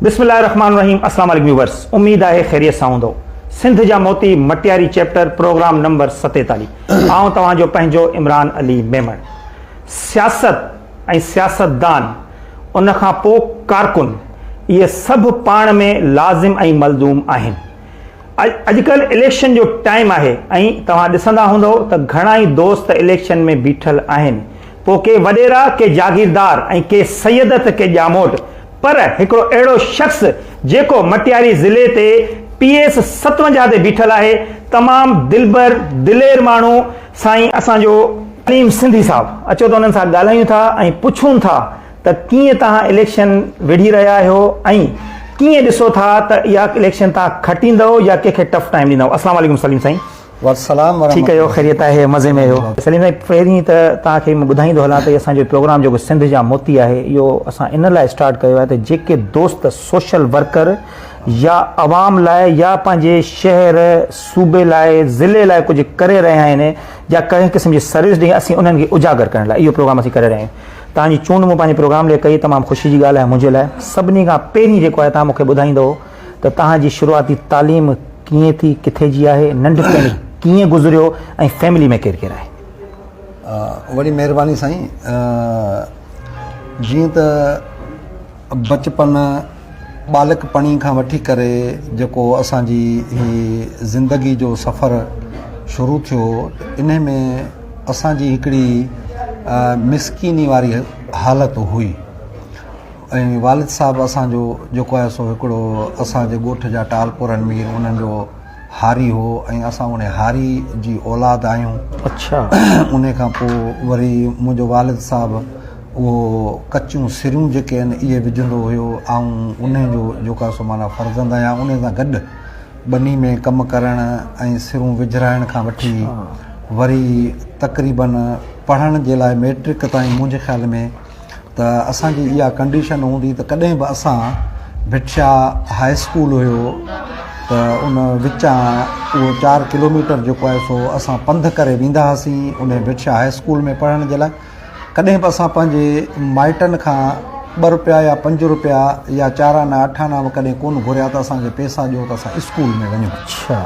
बिस्मिल्लाहिर्रहमानिर्रहीम। अस्सलाम वालेकुम व्यूअर्स, उम्मीद है खैरियत सां हूंदो। सिंध जा मोती मटियारी चैप्टर प्रोग्राम नंबर 47 आऊं तव्हांजो पंहिंजो इमरान अली मेमण। सियासत ऐं सियासतदान उन खां पोइ कारकुन इहे सभु पाण में लाज़िम ऐं मलज़ूम आहिनि। अॼुकल्ह इलेक्शन जो टाइम आहे ऐं तव्हां ॾिसंदा हूंदो त घणा ई दोस्त इलेक्शन में बीठल आहिनि। पोइ के वॾेरा, के जागीरदार ऐं के सैयद त के ॼामोट, पर हिकिड़ो अहिड़ो शख़्स जेको मटियारी ज़िले ते PS 57 ते बीठल आहे, तमामु दिलबर दिलेर माण्हू, साईं असांजो अलीम सिंधी साहब। अचो त उन्हनि सां ॻाल्हायूं था ऐं पुछूं था त कीअं तव्हां इलेक्शन विढ़ी रहिया आहियो ऐं कीअं ॾिसो था त इहा इलेक्शन तव्हां खटींदव या कंहिंखे टफ टाइम ॾींदव। अस्सलाम वालेकुम सलीम साईं। ठीकु आहियो, ख़ैरियत आहे, मज़े में आहियो? सलीम साईं, पहिरीं त तव्हांखे मां ॿुधाईंदो हलां त असांजो प्रोग्राम जेको सिंध जा मोती आहे, इहो असां इन लाइ स्टार्ट कयो आहे त जेके दोस्त सोशल वर्कर या आवाम लाइ या पंहिंजे शहर सूबे लाइ ज़िले लाइ कुझु करे रहिया आहिनि या कंहिं क़िस्म जी सर्विस ॾेई, असीं उन्हनि खे उजागर करण लाइ इहो प्रोग्राम असीं करे रहिया आहियूं। तव्हांजी चूंड मूं पंहिंजे प्रोग्राम लाइ कई, तमामु ख़ुशी जी ॻाल्हि आहे मुंहिंजे लाइ। सभिनी खां पहिरीं जेको आहे, तव्हां मूंखे ॿुधाईंदो त तव्हांजी शुरूआती तालीम कीअं थी, किथे जी आहे, नंढपण कीअं गुज़रियो ऐं फैमिली में केरु केरु आहे? वॾी महिरबानी साईं। जीअं त बचपन बालकपणी खां वठी करे जेको असांजी ही ज़िंदगी जो सफ़र शुरू थियो, इन में असांजी हिकिड़ी मिसकीनी वारी हालति हुई ऐं वालिद साहबु असांजो जेको आहे सो हिकिड़ो असांजे ॻोठ जा टालपुरनि में उन्हनि जो हारी हो ऐं असां उन हारी जी औलाद आहियूं। अच्छा। उन खां पोइ वरी मुंहिंजो वालिद साहबु उहो कचियूं सिरियूं जेके आहिनि इहे विझंदो हुयो ऐं उन जो जेका सो माना फर्ज़ंद आहियां उन सां गॾु बनी में कमु करणु ऐं सिरियूं विझराइण खां वठी वरी तक़रीबन पढ़ण जे लाइ मैट्रिक ताईं मुंहिंजे ख़्याल में त असांजी इहा कंडीशन हूंदी त कॾहिं बि असां भिक्षा हाई स्कूल हुयो त उन विचां उहो 4 किलोमीटर जेको आहे सो असां पंधु करे वेंदा हुआसीं उन भिक्षा हाई स्कूल में पढ़ण जे लाइ। कॾहिं बि असां पंहिंजे माइटनि खां 2 रुपया या 5 रुपया या 4 आना 8 आना कॾहिं कोन घुरिया त असांखे पैसा ॾियो त असां स्कूल में वञूं। अच्छा।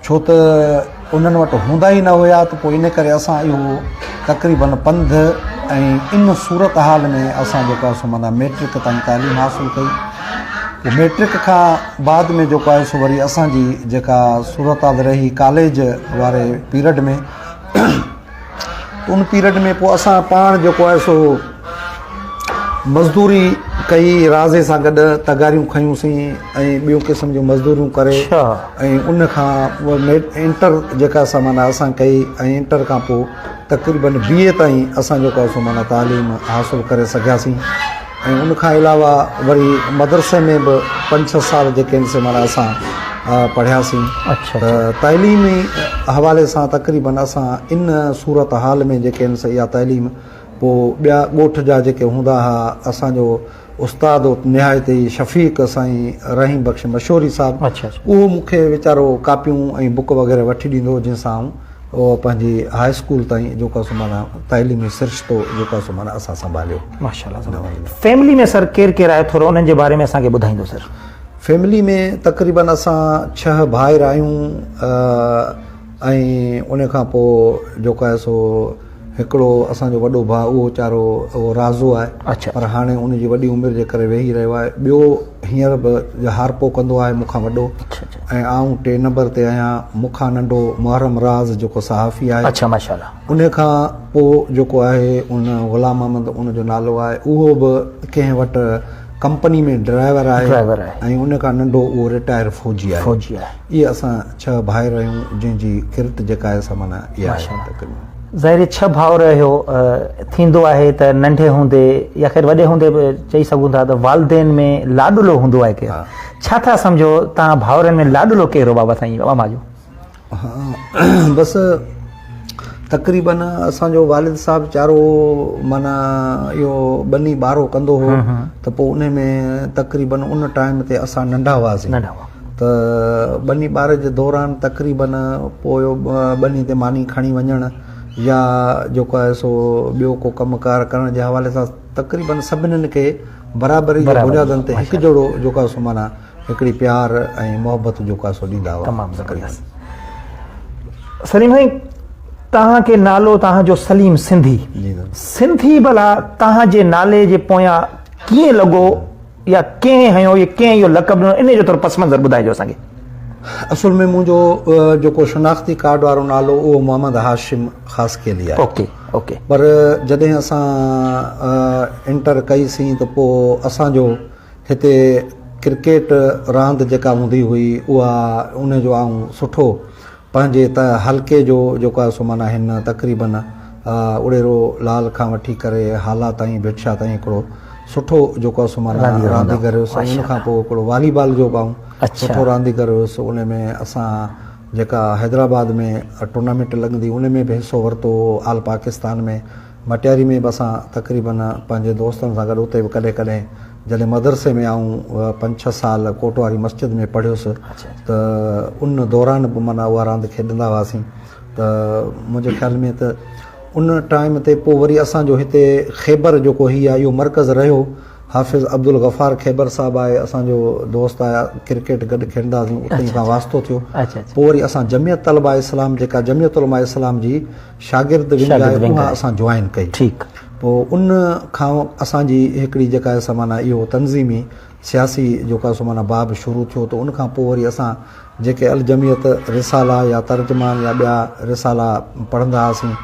छो त उन्हनि वटि हूंदा ई न हुया, त पोइ इन करे असां इहो तक़रीबन पंधु ऐं इन सूरत हाल में असां जेको आहे सो माना मैट्रिक ताईं तालीम हासिलु कई। मैट्रिक खां बाद में जेको आहे सो वरी असांजी जेका सूरत हाल रही कॉलेज वारे पीरियड में, उन पीरियड में पोइ असां पाण जेको आहे सो मज़दूरी कई, राज़े सां गॾु तगारियूं खयूंसीं ऐं ॿियूं क़िस्म जूं मज़दूरियूं करे ऐं उन खां इंटर जेका सा माना असां कई ऐं इंटर खां पोइ तक़रीबन BA ताईं असां जेको आहे सो माना तालीम हासिलु करे सघियासीं ऐं उन खां अलावा वरी मदरसे में बि 5-6 साल जेके आहिनि से माना असां पढ़ियासीं। अच्छा। त तालीमी हवाले सां तक़रीबन असां इन सूरत हाल में जेके आहिनि से इहा तालीम पोइ ॿिया ॻोठ जा जेके हूंदा हुआ, असांजो उस्ताद निहायत ई शफ़ीक़ साईं रहीम बख़्श मशहूरी साहबु, उहो मूंखे वीचारो कापियूं ऐं बुक वग़ैरह वठी ॾींदो, जंहिंसां उहो पंहिंजी हाई स्कूल ताईं जेको सो माना तालीमी सिरिश्तो जेको सो माना असां संभालियो। माशाल्लाह। फैमिली में सर केरु केरु आहे, थोरो उन्हनि जे बारे में असांखे ॿुधाईंदो सर? फैमिली में तक़रीबन असां 6 भाइर आहियूं ऐं उन खां पोइ जेको आहे सो हिकिड़ो असांजो वॾो भाउ, उहो वीचारो उहो राज़ो आहे। अच्छा। पर हाणे उनजी वॾी उमिरि जे करे वेही रहियो आहे। ॿियो हींअर बि हारपो कंदो आहे मूंखां वॾो। ऐं आऊं 3 नंबर ते आहियां। मूंखां नंढो मुहर्रम राज़ जेको सहाफ़ी आहे। अच्छा, माशाल्लाह। उन खां पोइ जेको आहे उन ग़ुलाम अहमद उनजो नालो आहे, उहो बि कंहिं वटि कंपनी में ड्राइवर आहे ऐं उन खां नंढो उहो रिटायर फौजी आहे। इहे असां 6 भाइर आहियूं, जंहिंजी किरत जेका आहे सा माना इहा आहे। ज़ाहिर 6 भाउर हुयो, थींदो आहे त नंढे हूंदे या ख़ैर वॾे हूंदे बि चई सघूं था त वालदेन में लाॾुलो हूंदो आहे केरु। छा था सम्झो तव्हां भाउरनि में लाॾुलो केरु हो बाबा साईं अमा जो? बसि तक़रीबन असांजो वालिद साहबु चारो माना इहो बनी ॿारो कंदो हो, त पोइ उन में तक़रीबन उन टाइम ते असां नंढा हुआसीं। त बनी ॿार जे दौरान तक़रीबन पोइ बनी ते मानी खणी वञणु या जेको आहे सो ॿियो को कमुकारु करण जे हवाले सां तक़रीबन सभिनीनि खे बराबरी जे बराबरी, बुनियादनि ते हिकु जहिड़ो जेको आहे सो माना हिकिड़ी प्यार ऐं मोहबत जेको आहे सो ॾींदा हुआ। तमामु ज़बरदस्त। सलीम भाई, तव्हांखे नालो तव्हांजो सलीम सिंधी, जी सिंधी भला तव्हांजे नाले जे पोयां कीअं लॻो या कंहिं हयो या कंहिं इहो लक़ब ॾिनो, इन जो थोरो पस मंज़र ॿुधाइजो असांखे। असुल में मुंहिंजो जेको शनाख़्ती कार्ड वारो नालो उहो मोहम्मद हाशिम ख़ासकेली आहे। Okay okay. पर जॾहिं असां इंटर कईसीं त पोइ असांजो हिते क्रिकेट रांदि जेका हूंदी हुई उहा उनजो आऊं सुठो पंहिंजे हल्के जो जेको आहे सो माना हिन तक़रीबन उड़ेरो लाल खां वठी करे हाला ताईं भिक्षा ताईं हिकिड़ो सुठो जेको आहे सो माना रांदीगर हुयुसि। उन खां पोइ हिकिड़ो वॉलीबॉल जो पाऊं सुठो रांदीगर हुयुसि। उन में असां जेका हैदराबाद में टूर्नामेंट लॻंदी उन में बि हिसो वरितो। आल पाकिस्तान में मटियारी में बि असां तक़रीबन पंहिंजे दोस्तनि सां गॾु उते बि कॾहिं कॾहिं जॾहिं मदरसे में आऊं 5-6 साल कोटवारी मस्जिद में पढ़ियुसि त उन दौरान बि माना उहा रांदि खेॾंदा हुआसीं। त मुंहिंजे ख़्याल में त उन टाइम ते पोइ वरी असांजो हिते ख़ैबर जेको हीअ आहे इहो मर्कज़ रहियो। हाफ़िज़ अब्दुल गफ़ार ख़ैबर साहब आहे, असांजो दोस्त आहे, क्रिकेट गॾु खेॾंदा हुआसीं, उते खां वास्तो थियो। पोइ वरी असां जमियत तलबा इस्लाम जेका जमियत उलमा इस्लाम जी शागिर्द विंग आहे उहा असां जॉइन कई। ठीकु। पोइ उन खां असांजी हिकिड़ी जेका आहे समाना इहो तंज़ीमी सियासी जेको आहे समाना बाब शुरू थियो। त उन खां पोइ वरी असां जेके अल जमियत रिसाला या तर्जमान या ॿिया रिसाला पढ़ंदा हुआसीं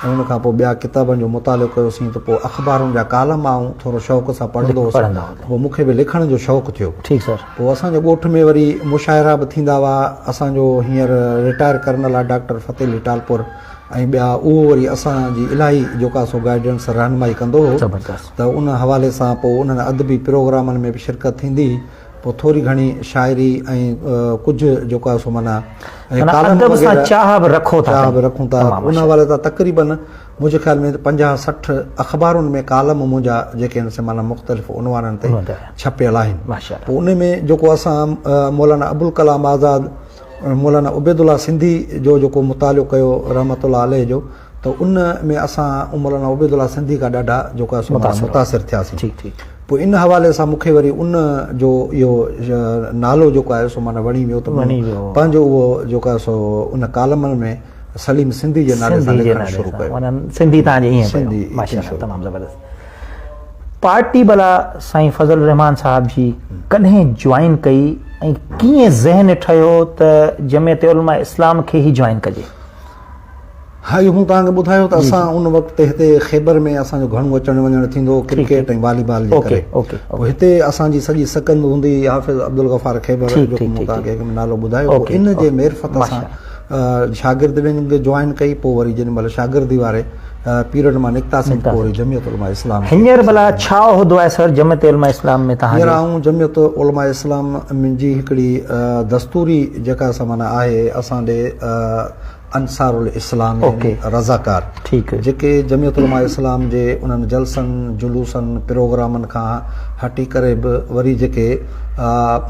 ऐं उन खां पोइ ॿिया किताबनि जो मुतालो कयोसीं। त पोइ अख़बारुनि जा कालम आऊं थोरो शौक़ सां पढ़ंदो हुउसि। पोइ मूंखे बि लिखण जो शौक़ु थियो। ठीकु सर। पोइ असांजे ॻोठ में वरी मुशाइरा बि थींदा हुआ। असांजो हींअर रिटायर कर्नल आहे डॉक्टर फ़तेह अली टालपुर ऐं ॿिया उहो वरी असांजी इलाही जेका सो गाइडेंस रहनुमाई कंदो हो। त उन हवाले सां पोइ उन्हनि अदबी प्रोग्रामनि में बि शिरकत थींदी। पोइ थोरी घणी शाइरी ऐं कुझु जेको आहे सो माना चाह बि रखूं था। उन हवाले सां तक़रीबन मुंहिंजे ख़्याल में 50-60 अख़बारुनि में कालम मुंहिंजा जेके आहिनि से माना मुख़्तलिफ़ उनवाननि ते छपियल आहिनि। पोइ उन में जेको असां मौलाना अबुल कलाम आज़ाद, मौलाना उबैदुल्ला सिंधी जो जेको मुतालो कयो रहमतुल्लाह अलैह जो, त उन में असां मौलाना उबैदुल्ला सिंधी खां ॾाढा जेको आहे मुतासिर थियासीं। पोइ इन हवाले सां मूंखे वरी उन जो इहो नालो जेको आहे सो माना वणी वियो। त पंहिंजो उहो जेको आहे सो उन कालमनि में सलीम सिंधी जे नाले सां लिखणु शुरू कयो। सिंधी तव्हांजे ईअं सिंधी माशाअल्लाह तमामु ज़बरदस्त। पार्टी भला साईं फज़ल रहमान साहब जी कॾहिं ज्वाइन कई ऐं कीअं ज़हन ठहियो त जमियत उलमा इस्लाम खे ई ज्वाइन कजे? हा, इहो मूं तव्हांखे ॿुधायो त असां उन वक़्तु हिते ख़ैबर में असांजो घणो अचणु वञणु थींदो क्रिकेट ऐं वॉलीबॉल जे करे। पोइ हिते असांजी सॼी सकंद हूंदी हाफ़िज़ अब्दुल गफ़ार ख़ैबर जो मूं तव्हांखे नालो ॿुधायो। इन जे मेरफ़त सां शागिर्द विंग जॉइन कई। पोइ वरी जेॾी महिल शागिर्दी वारे पीरियड मां निकितासीं पोइ वरी जमियत उलमा इस्लाम। हींअर भला छा उहिदो आहे सर जमियत उलमा इस्लाम में तव्हां? हींअर आऊं जमियत उलमा इस्लाम मुंहिंजी हिकिड़ी दस्तूरी जेका माना आहे असांजे अंसारुल इस्लाम रज़ाकार जेके जमियत उलमा इस्लाम जे उन्हनि जलसनि जुलूसनि प्रोग्रामनि खां हटी करे बि वरी जेके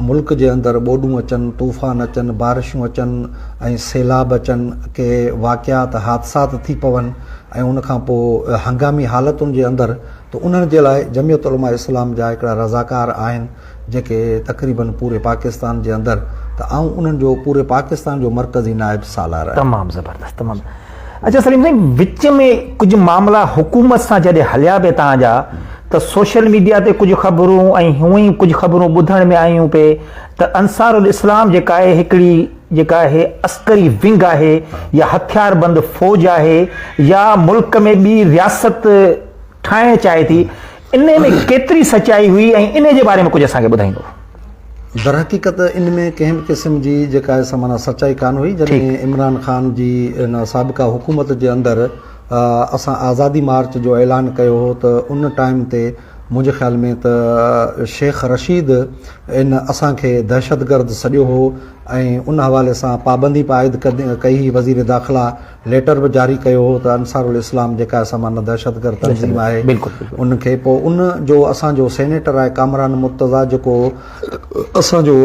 मुल्क जे अंदरि ॿोॾूं अचनि, तूफ़ान अचनि, बारिशूं अचनि ऐं सैलाब अचनि, के वाक़ियात हादसात थी पवनि ऐं उनखां पोइ हंगामी हालतुनि जे अंदरि, त उन्हनि जे लाइ जमियत उलमा इस्लाम जा हिकिड़ा रज़ाकार आहिनि जेके तक़रीबन पूरे पाकिस्तान जे अंदरि, त आऊं उन्हनि जो पूरे पाकिस्तान जो मरकज़ी नाइब सालार आहे। तमामु ज़बरदस्त, तमामु। अच्छा सलीम साईं, विच में कुझु मामला हुकूमत सां जॾहिं हलिया पिए तव्हांजा, त सोशल मीडिया ते कुझु ख़बरूं ऐं हूअं ई कुझु ख़बरूं ॿुधण में आयूं पे त अंसारुल इस्लाम जेका आहे हिकिड़ी जेका आहे अस्करी विंग आहे या हथियारबंद फ़ौज आहे या मुल्क में ॿी रियासत ठाहिणु चाहे थी, इन में केतिरी सचाई हुई ऐं इन जे बारे में कुझु असांखे ॿुधाईंदो? दर हक़ीक़त इन में कंहिं बि क़िस्म जी जेका आहे समाना सचाई कान हुई। जॾहिं इमरान ख़ान जी इन साबिक़ा हुकूमत जे अंदरि असां आज़ादी मार्च जो ऐलान कयो हो, त उन टाइम ते मुंहिंजे ख़्याल में त शेख रशीद इन असांखे दहशतगर्द सॼो हो ऐं उन हवाले सां पाबंदी पाइद कई वज़ीर दाख़िला लेटर बि जारी कयो हो त अंसारुल इस्लाम जेका समाना दहशतगर्द तंज़ीम आहे उनखे। पोइ उन जो असांजो सेनेटर आहे कामरान मुर्तज़ा जेको असांजो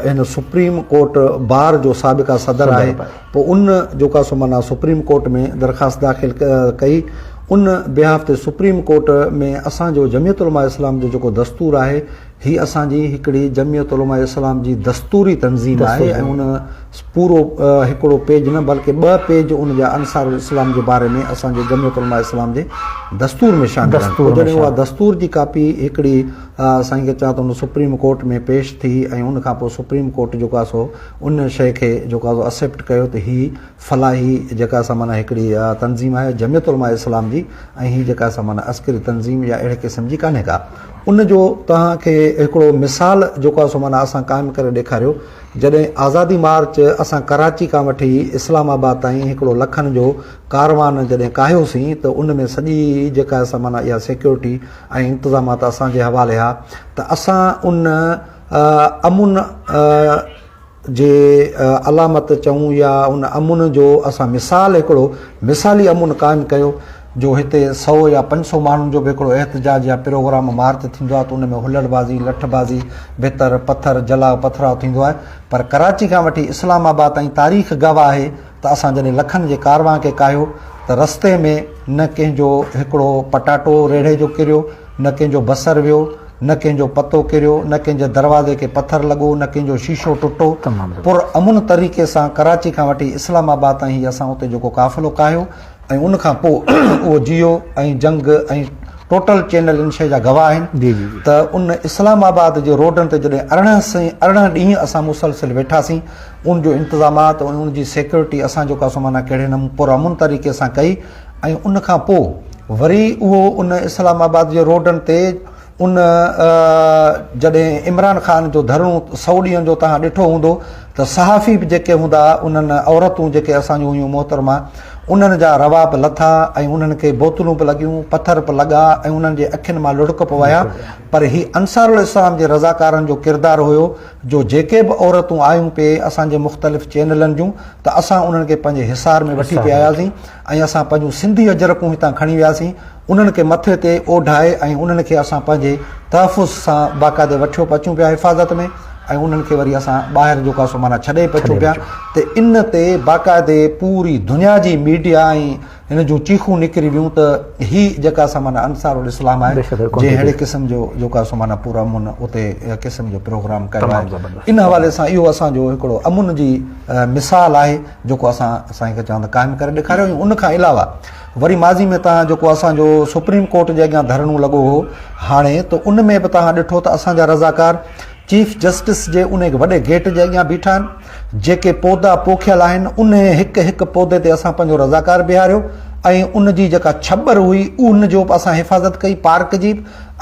हिन सुप्रीम कोर्ट बार जो साबिक़ा सदर आहे, पोइ उन जेका समाना सुप्रीम कोर्ट में दरख़्वास्त दाख़िल कई। उन बिहाफ ते सुप्रीम कोर्ट में असांजो जमियत उलमा इस्लाम जो जेको दस्तूर आहे ही असांजी हिकिड़ी जमियत उलमा इस्लाम जी दस्तूरी तंज़ीम आहे ऐं उन पूरो हिकिड़ो पेज न बल्कि 2 पेज उन जा अंसार इस्लाम जे बारे में असांजे जमियत उलमा इस्लाम जे दस्तूर में शामिल आहिनि। जॾहिं उहा दस्तूर जी कापी हिकिड़ी साईं खे चवां त उन सुप्रीम कोर्ट में पेश थी ऐं उन खां पोइ सुप्रीम कोर्ट जेको आहे सो उन शइ खे जेको आहे एक्सेप्ट कयो त ही फलाही जेका असां माना हिकिड़ी तंज़ीम आहे जमियत उलमा इस्लाम जी ऐं ही जेका असां माना अस्करी तंज़ीम या अहिड़े क़िस्म जी कान्हे का। उन जो तव्हांखे हिकिड़ो मिसाल जेको आहे सो माना असां क़ाइमु करे ॾेखारियो जॾहिं आज़ादी मार्च असां कराची खां वठी इस्लामाबाद ताईं हिकिड़ो लखनि जो कारवान जॾहिं कायोसीं त उन में सॼी जेका असां माना इहा सिक्योरिटी ऐं इंतिज़ामात असांजे हवाले हा त असां उन अमुन जे अलामत चऊं या उन अमुन जो असां मिसाल हिकिड़ो मिसाली अमुन क़ाइमु कयो जो हिते 100 या 500 माण्हुनि जो बि हिकिड़ो एहतजाज या प्रोग्राम मार्च थींदो आहे त उन में हुलड़बाज़ी लठबाज़ी भितर पथर जलाउ पथराव थींदो आहे। पर कराची खां वठी इस्लामाबाद ताईं तारीख़ गवाह आहे त असां जॾहिं लखनि जे कारवां खे कायो त रस्ते में न कंहिंजो हिकिड़ो पटाटो रेड़े जो किरियो न कंहिंजो बसर वियो न कंहिंजो पतो किरियो न कंहिंजे दरवाज़े खे पथर लॻो न कंहिंजो शीशो टुटो। पुर अमुन तरीक़े सां कराची खां वठी इस्लामाबाद ताईं असां उते जेको काफ़िलो कायो ऐं उन खां पोइ उहो जियो ऐं जंग ऐं टोटल चैनल इन शइ जा गवाह आहिनि त उन इस्लामाबाद जे रोडनि ते जॾहिं 18 ॾींहं असां मुसलसिल वेठासीं उन जो इंतिज़ामात ऐं उन जी सिक्योरिटी असां जेको आहे माना कहिड़े नमूने पुरअमुन तरीक़े सां कई ऐं उन खां पोइ वरी उहो उन इस्लामाबाद जे रोडनि ते उन जॾहिं इमरान ख़ान जो धरणो 100 ॾींहंनि जो तव्हां ॾिठो हूंदो त सहाफ़ी बि जेके हूंदा उन्हनि औरतूं जेके असांजूं हुयूं मोहतरमा उन्हनि जा रवा बि लथा ऐं उन्हनि खे बोतलूं बि लॻियूं पथर बि लॻा ऐं उन्हनि जे अखियुनि मां लुढ़क बि विया। पर ही अंसारुल इस्लाम जे रज़ाकारनि जो किरदारु हुयो जो जेके बि औरतूं आयूं पे असांजे मुख़्तलिफ़ चैनलनि जूं त असां उन्हनि खे पंहिंजे हिसार में वठी पिया आयासीं ऐं असां पंहिंजूं सिंधी अजरकूं हितां खणी वियासीं उन्हनि खे मथे ते ओढाए ऐं उन्हनि खे असां पंहिंजे तहफ़ुज़ सां बाक़ाइदे वठियो पचूं पिया हिफ़ाज़त में ऐं उन्हनि खे वरी असां ॿाहिरि जेको आहे माना छॾे पचूं पिया त इन ते बाक़ाइदे पूरी दुनिया जी मीडिया ऐं हिन जूं चीखूं निकिरी वियूं त ही जेका असां माना अंसारुल इस्लाम आहे जंहिं अहिड़े क़िस्म जो जेको आहे माना पूरा अमुन उते क़िस्म जो प्रोग्राम कयो आहे। इन हवाले सां इहो असांजो हिकिड़ो अमुन जी मिसाल आहे जेको असां साईं खे चवंदा क़ाइमु करे ॾेखारियो। उन खां अलावा वरी माज़ी में तव्हां जेको असांजो सुप्रीम कोर्ट जे अॻियां धरणो लॻो हो हाणे त उन में बि तव्हां ॾिठो त असांजा रज़ाकार चीफ जस्टिस जे उन वॾे गेट जे अॻियां बीठा आहिनि जेके पौधा पोखियल आहिनि उन हिकु हिकु पौधे ते असां पंहिंजो रज़ाकार बीहारियो ऐं उन जी जेका छबर हुई उन जो बि असां हिफ़ाज़त कई पार्क जी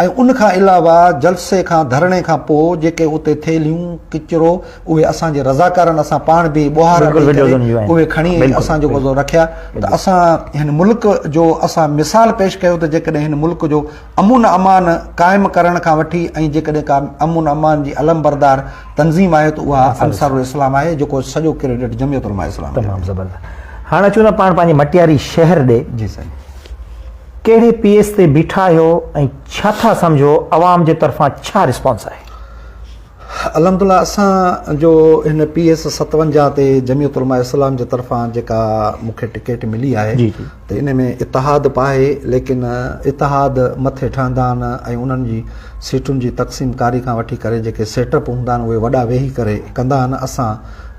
ऐं उन खां अलावा जलसे खां धरणे खां पोइ जेके उते थेलियूं किचिरो उहे असांजे रज़ाकारनि असां पाण बि ॿुहार उहे खणी असां जेको रखिया त असां हिन मुल्क जो असां मिसाल पेश कयो त जेकॾहिं हिन मुल्क जो अमुन अमान क़ाइमु करण खां वठी ऐं जेकॾहिं का अमुन अमान जी अलमबरदार तंज़ीम आहे त उहा अंसारुल इस्लाम आहे जेको सॼो क्रेडिट जमियत उलमा इस्लाम। तमामु ज़बरदस्त। हाणे अचूं था पाण पंहिंजे मटियारी शहर ॾे। जी साईं। कहिड़े पीएस ते बीठा आहियो ऐं छा था सम्झो अवाम जे तरफ़ां छा रिस्पॉन्स आहे? अलहमदुलिल्लाह असांजो हिन PS 57 ते जमियत उलमा इस्लाम जे तरफ़ां जेका मूंखे टिकट मिली आहे त इन में इतिहाद बि आहे लेकिन इतिहाद मथे ठहंदा आहिनि ऐं उन्हनि जी सीटुनि जी तक़सीम कारी खां वठी करे जेके सेटअप हूंदा आहिनि उहे वॾा वेही करे कंदा आहिनि। असां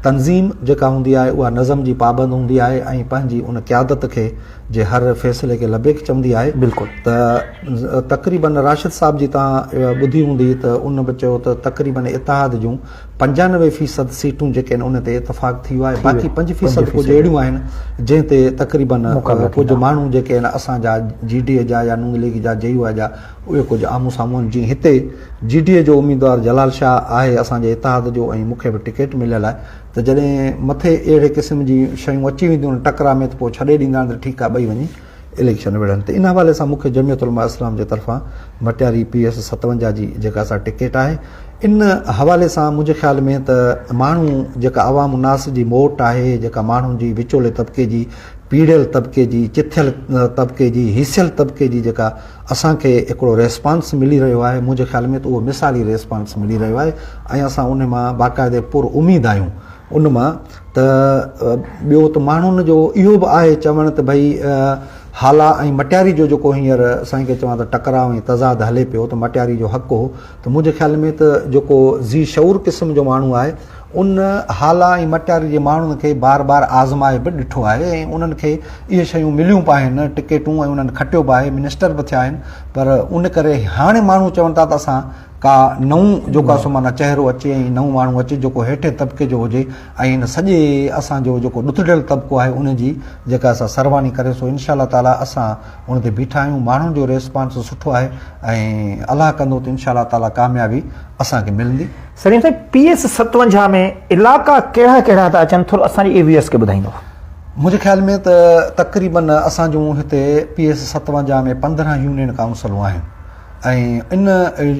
तंज़ीम जेका हूंदी आहे उहा नज़म जी पाबंद हूंदी आहे ऐं पंहिंजी उन क़यादत खे जे हर फ़ैसिले खे लबेक चवंदी आहे। बिल्कुलु। त तक़रीबन राशिद साहब जी तव्हां ॿुधी हूंदी त उन बि चयो त तक़रीबन इतिहाद जूं 95% सीटूं जेके आहिनि उन ते इतफ़ाक़ थी वियो आहे। बाक़ी 5% कुझु अहिड़ियूं आहिनि जंहिं ते तक़रीबन कुझु माण्हू जेके आहिनि असांजा GDA जा या नून लीग जा JUI जा उहे कुझु आम्हूं साम्हूं आहिनि। जीअं हिते GDA जो उम्मीदवार जलाल शाह आहे असांजे इतिहाद जो ऐं मूंखे बि टिकट मिलियल आहे त जॾहिं मथे अहिड़े क़िस्म जी शयूं अची वेंदियूं आहिनि टकरा में त पोइ छॾे ॾींदा आहिनि त ठीकु आहे ॿई वञी इलेक्शन विढ़नि। त इन हवाले सां मूंखे जमियत उलमा इस्लाम जे तरफ़ां मटियारी PS 57 जी जेका असां टिकट आहे इन हवाले सां मुंहिंजे ख़्याल में त माण्हू जेका अवाम उनास जी मोट आहे जेका माण्हुनि जी विचोले तबिके जी पीढ़ियल तबिके जी चिथियल तबिके जी हिसियल तबिके जी जेका असांखे हिकिड़ो रेस्पॉन्स मिली रहियो आहे मुंहिंजे ख़्याल में त उहो मिसाली रेस्पॉन्स मिली रहियो आहे ऐं असां उन मां बाक़ाइदे पुर उमेद आहियूं उन मां। त ॿियो त माण्हुनि जो इहो बि आहे चवणु त भई हाला ऐं मटियारी जो जेको हींअर असांखे चवां त टकराव ऐं तज़ाद हले पियो त मटियारी जो हक़ु हो त मुंहिंजे ख़्याल में त जेको ज़ी शऊर क़िस्म जो माण्हू आहे उन हाला ऐं मटियारी जे माण्हुनि खे बार बार आज़माए बि ॾिठो आहे ऐं उन्हनि खे इहे शयूं मिलियूं पिया आहिनि टिकेटूं ऐं उन्हनि खटियो बि आहे मिनिस्टर बि थिया आहिनि पर उन करे हाणे माण्हू चवनि था त असां का नऊं जेको आहे सो माना चहिरो अचे ऐं नऊं माण्हू अचे जेको हेठे तबिके जो हुजे ऐं हिन सॼे असांजो जेको ॾुथड़ियल तबिको आहे उनजी जेका असां सरवानी करे सो इनशा ताला असां उन ते बीठा आहियूं माण्हुनि जो रेस्पॉन्स सुठो आहे ऐं अलाह कंदो त इनशा ताला कामयाबी असांखे मिलंदी। सलीम साईं PS 57 में इलाइक़ा कहिड़ा कहिड़ा था अचनि थोरो असांजी AVS खे ॿुधाईंदो। मुंहिंजे ख़्याल में त तक़रीबन असां जूं हिते PS 57 में 15 यूनियन काउंसिलूं आहिनि ऐं इन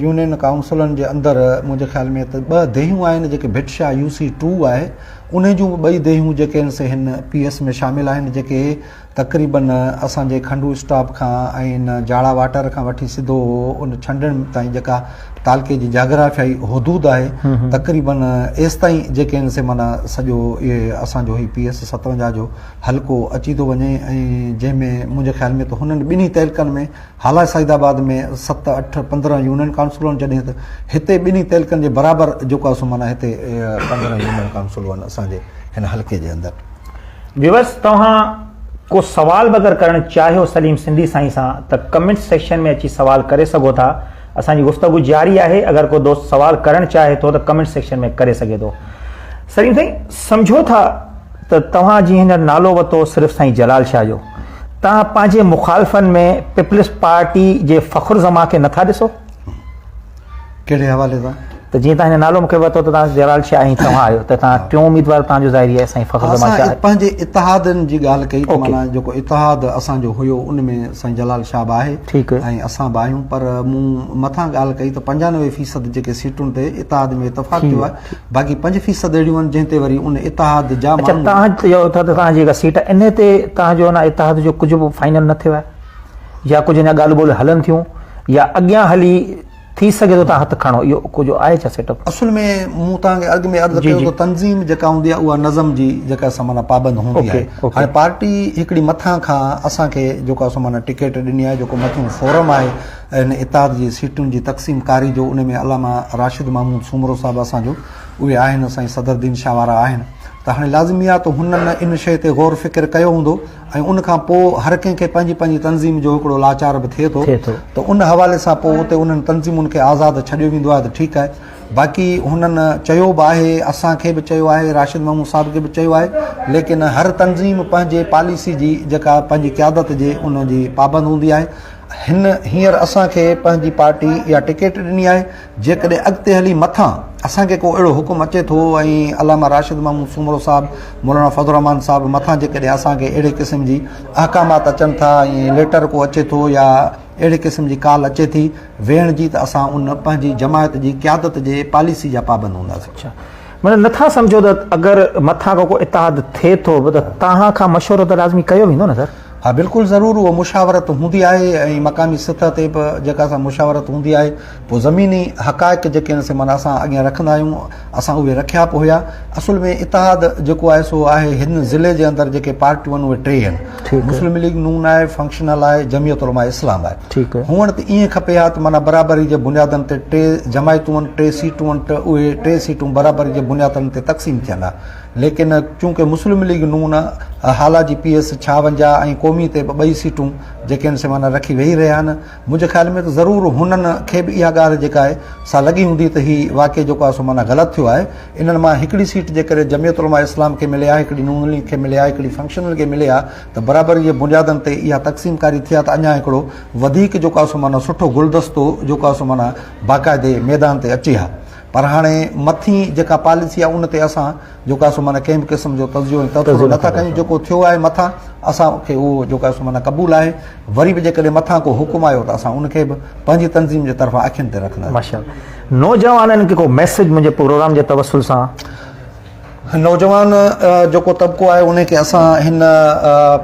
यूनियन काउंसिलनि जे अंदरि मुंहिंजे ख़्याल में त 2 देहियूं आहिनि जेके भिटशा UC2 आहे उन जूं 2 देहियूं जेके आहिनि से हिन PS में शामिल आहिनि जेके तक़रीबन असांजे खंडू स्टॉप खां ऐं इन जाड़ा वाटर खां वठी सिधो उन छंडण ताईं जेका तालके जी जाग्राफियाई हुदूद आहे तक़रीबन एसि ताईं जेके आहिनि से माना सॼो इहे असांजो ही PS 57 जो हल्को अची थो वञे ऐं जंहिंमें मुंहिंजे ख़्याल में त हुननि ॿिन्ही तहलकनि में हाला सईदाबाद में 7, 8, 15 यूनियन काउंसिलूं जॾहिं त हिते ॿिन्ही तहलकनि जे बराबरि जेको आहे सो माना हिते 15 यूनियन काउंसिलूं आहिनि असांजे हिन हल्के जे अंदरि। व्यूअर्स तव्हां को सवाल बि अगरि करणु चाहियो सलीम सिंधी साईं सां त कमेंट सेक्शन में अची सवाल करे सघो था। असांजी गुफ़्तगू जारी आहे अगरि को दोस्त सवाल करणु चाहे थो त कमेंट सेक्शन में करे सघे थो। सलीम साईं सम्झो था त तव्हां जीअं हींअर नालो वरितो सिर्फ़ु साईं जलाल शाह जो तव्हां पंहिंजे मुखालफ़नि में पीपल्स पार्टी जे फ़ख्रु ज़मा खे नथा ॾिसो? कहिड़े हवाले सां? त जीअं तव्हां हिन नालो मूंखे वरितो त तव्हां जलाल शाह ऐं तव्हां आहियो त तव्हां टियों उम्मीदवार तव्हांजो ज़ाहिरी आहे साईं फ़ख्रु ज़मा शाह। पंहिंजे इतिहादनि जी ॻाल्हि कई त माना जेको इतिहाद असांजो हुयो उन में साईं जलाल शाह बि आहे ठीकु ऐं असां बि आहियूं पर मूं मथां ॻाल्हि कई त 95% जेके सीटुनि ते इतिहाद में इतफ़ाक़ थियो आहे बाक़ी 5% अहिड़ियूं आहिनि जंहिं ते वरी उन इतिहाद जा तव्हां चयो था त तव्हांजी जेका सीट इन ते तव्हांजो न इतिहाद जो कुझु बि फाइनल न थियो आहे या कुझु अञा ॻाल्हि ॿोल हलनि थियूं या अॻियां हली थी सघे थो तव्हां हथु खणो इहो कुझु आहे छा सेटअप? असुल में मूं तव्हांखे अॻु में अर्ज़ु कयो त तंज़ीम जेका हूंदी आहे उहा नज़म जी जेका असां माना पाबंद हूंदी आहे। हाणे पार्टी हिकिड़ी मथां खां असांखे जेको आहे माना टिकेट ॾिनी आहे जेको मथियों फोरम आहे इन इतिहाद जी सीटुनि जी तक़सीम कारी जो उन में अलामा राशिद महमूद सूमरो साहिबु असांजो उहे आहिनि साईं सदरुद्दीन शाह वारा आहिनि त हाणे लाज़मी आहे त हुननि इन शइ ते गौर फ़िक्र कयो हूंदो ऐं उनखां पोइ हर कंहिंखे पंहिंजी पंहिंजी तंज़ीम जो हिकिड़ो लाचार बि थिए थो त उन हवाले सां पोइ उते उन्हनि तंज़ीमुनि खे आज़ादु छॾियो वेंदो आहे त ठीकु आहे। बाक़ी हुननि चयो बि आहे असांखे बि चयो आहे राशिद महमूद साहिब खे बि चयो आहे लेकिन हर तंज़ीम पंहिंजे पॉलिसी जी जेका पंहिंजी क़यादत जे उनजी पाबंद हूंदी आहे। हींअर असांखे पंहिंजी पार्टी इहा टिकेट ॾिनी आहे जेकॾहिं अॻिते हली मथां असांखे को अहिड़ो हुकुम अचे थो ऐं अलामा राशिद महमूद सूमरो साहिबु मौलाना फज़लुर रहमान साहिबु मथां जेकॾहिं असांखे अहिड़े क़िस्म जी अहकामात अचनि था ऐं लेटर को अचे थो या अहिड़े क़िस्म जी काल अचे थी वेहण जी त असां उन पंहिंजी जमायत जी क़यादत जे पॉलिसी जा पाबंद हूंदासीं। अच्छा मतिलबु नथा सम्झो त अगरि मथां को इतिहाद थिए थो त तव्हां खां मशवरो त लाज़मी कयो वेंदो न सर? हाँ बिल्कुलु ज़रूरु उहो मुशावरत हूंदी आहे ऐं मक़ामी सतह ते बि जेका असां मुशावरत हूंदी आहे पोइ ज़मीनी हक़ाइक़ जेके आहिनि से माना असां अॻियां रखंदा आहियूं असां उहे रखिया पोइ हुया। असुल में इतिहाद जेको आहे सो आहे हिन ज़िले जे अंदरि जेके पार्टियूं आहिनि उहे 3 आहिनि मुस्लिम लीग नून आहे फंक्शनल आहे जमियत उलमा इस्लाम आहे। हुअण त ईअं खपे हा त माना बराबरी जे बुनियादनि ते 3 जमायतूं आहिनि 3 सीटूं आहिनि त उहे 3 सीटूं बराबरी जे बुनियादनि ते तक़सीम थियनि हा लेकिन चूंकि मुस्लिम लीग नून हाला जी PS 56 ऐं क़ौमी ते 2 सीटूं जेके आहिनि से माना रखी वेही रहिया आहिनि मुंहिंजे ख़्याल में त ज़रूरु हुननि खे बि इहा ॻाल्हि जेका आहे सा लॻी हूंदी त हीउ वाक़ई जेको आहे सो माना ग़लति थियो आहे। इन्हनि मां हिकिड़ी सीट जेकॾहिं जमियत उलमा इस्लाम खे मिले आहे हिकिड़ी नून लीग खे मिले आहे हिकिड़ी फंक्शनल खे मिले आहे त बराबरी जे बुनियादनि ते इहा तक़सीमकारी थिया त अञा हिकिड़ो वधीक जेको आहे सो माना सुठो गुलदस्तो जेको आहे सो माना बाक़ाइदे मैदान ते अचे हा। पर हाणे मथी जेका पॉलिसी आहे उन ते असां जेको आहे सो माना कंहिं बि क़िस्म जो तज़ियो ऐं तबसरो नथा कयूं जेको थियो आहे मथां असांखे उहो जेको आहे सो माना क़बूल आहे वरी बि जेकॾहिं मथां को हुकुम आयो त असां उनखे बि पंहिंजी तंज़ीम जे तरफ़ां अखियुनि ते रखंदा। माशाअल्लाह नौजवाननि खे को मैसेज मुंहिंजे प्रोग्राम जे तवसुल सां? नौजवान जेको तबिको आहे उनखे असां हिन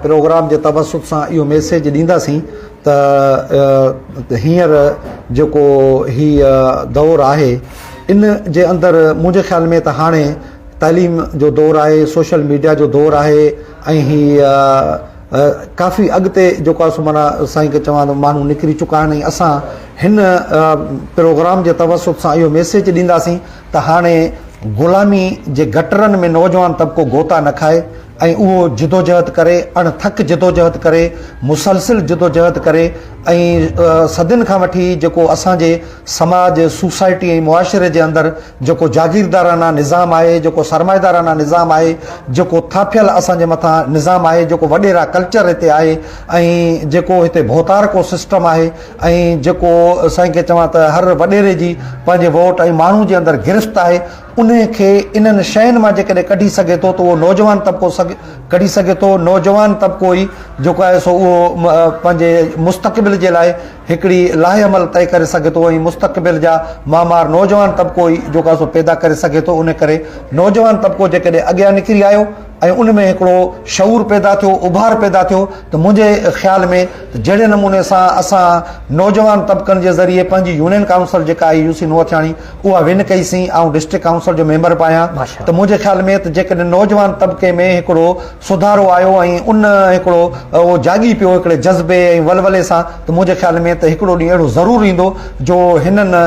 प्रोग्राम जे तवसुल सां इहो मैसेज ॾींदासीं त हींअर जेको हीअ दौरु आहे इन जे अंदरि मुंहिंजे ख़्याल में त हाणे तालीम जो दौरु आहे सोशल मीडिया जो दौरु आहे ऐं हीअ काफ़ी अॻिते जेको आहे सो माना साईं खे चवां थो माण्हू निकिरी चुका आहिनि। ऐं असां हिन प्रोग्राम जे तवसुत सां इहो मैसेज ॾींदासीं त हाणे ग़ुलामी जे गटरनि में नौजवान तबिको गोता न खाए ऐं उहो जिदोजहद करे, अणथक जिदोजहद करे, मुसलसिल जिदोजहद करे ऐं सदियुनि खां वठी जेको असांजे समाज, सोसाइटी ऐं मुआशिरे जे अंदरि जेको जागीरदाराना निज़ाम आहे, जेको सरमाएदाराना निज़ाम आहे, जेको थापियल असांजे मथां निज़ाम आहे, जेको वॾेरा कल्चर हिते आहे ऐं जेको हिते भोतारको सिस्टम आहे ऐं जेको साईं खे चवां त हर वॾेरे जी पंहिंजे वोट ऐं माण्हू जे अंदरि गिरफ़्त आहे, उन खे इन्हनि शयुनि मां जेकॾहिं कढी सघे थो त उहो नौजवान तबिको कढी सघे थो। नौजवान तबिको ई जेको आहे सो उहो पंहिंजे मुस्तक़बिल जे लाइ हिकिड़ी लाहे अमल तय करे सघे थो ऐं मुस्तक़बिल जा मामार नौजवान तबिको ई जेको आहे सो पैदा करे सघे थो। उन करे नौजवान तबिको जेकॾहिं अॻियां निकिरी आयो ऐं उन में हिकिड़ो शऊर पैदा थियो, उभार पैदा थियो, त मुंहिंजे ख़्याल में जहिड़े नमूने सां असां नौजवान तबिकनि जे ज़रिए पंहिंजी यूनियन काउंसिल जेका आहे यूसी नूअथियाणी उहा विन कईसीं, ऐं डिस्ट्रिक्ट काउंसिल जो मेंबर बि आहियां। त मुंहिंजे ख़्याल में त जेकॾहिं नौजवान तबिके में हिकिड़ो सुधारो आयो ऐं उन हिकिड़ो उहो जागी पियो हिकिड़े जज़्बे ऐं वलवले सां, त मुंहिंजे ख़्याल में त हिकिड़ो ॾींहुं अहिड़ो ज़रूरु ईंदो जो हिननि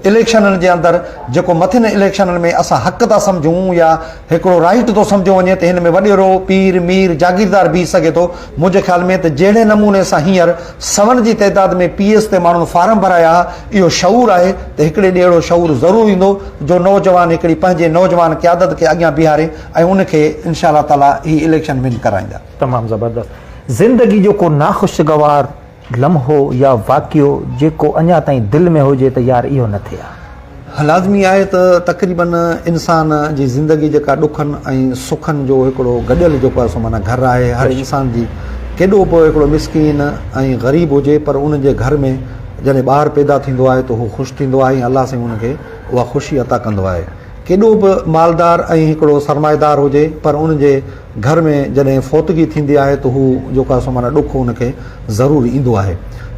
इलेक्शननि जे अंदरि जेको मथियुनि इलेक्शननि में असां हक़ था सम्झूं या हिकिड़ो राइट थो सम्झो वञे त हिन में वॾेरो पीर मीर जागीरदार बीह सघे थो। मुंहिंजे ख़्याल में त जहिड़े नमूने सां हींअर 100 जी तइदाद में PS ते माण्हुनि फार्म भराया, इहो शऊर आहे त हिकिड़े ॾींहुं अहिड़ो शऊर ज़रूरु ईंदो जो नौजवान हिकिड़ी पंहिंजे नौजवान क़यादत खे अॻियां बीहारे ऐं उनखे इंशाअल्लाह ताला ही इलेक्शन विन कराईंदा। तमामु ज़बरदस्त। ज़िंदगी जो को नाख़ुशगवार लम्हो या वाक़ियो जेको अञा ताईं दिलि में हुजे त यार इहो न थिए हा? लाज़मी आहे त तक़रीबन इंसान जी ज़िंदगी जेका ॾुखनि ऐं सुखनि जो हिकिड़ो गॾियल जेको आहे सो माना घर आहे। हर इंसान जी केॾो बि हिकिड़ो मिसकीन ऐं ग़रीब हुजे पर उन जे घर में जॾहिं ॿार पैदा थींदो आहे त हू ख़ुशि थींदो आहे ऐं अलाह साईं उनखे उहा ख़ुशी अता कंदो आहे। केॾो बि मालदार ऐं हिकिड़ो सरमाएदार हुजे पर उन जे घर में जॾहिं फ़ौतगी थींदी आहे त हू जेको आहे सो माना ॾुख उनखे ज़रूरु ईंदो आहे।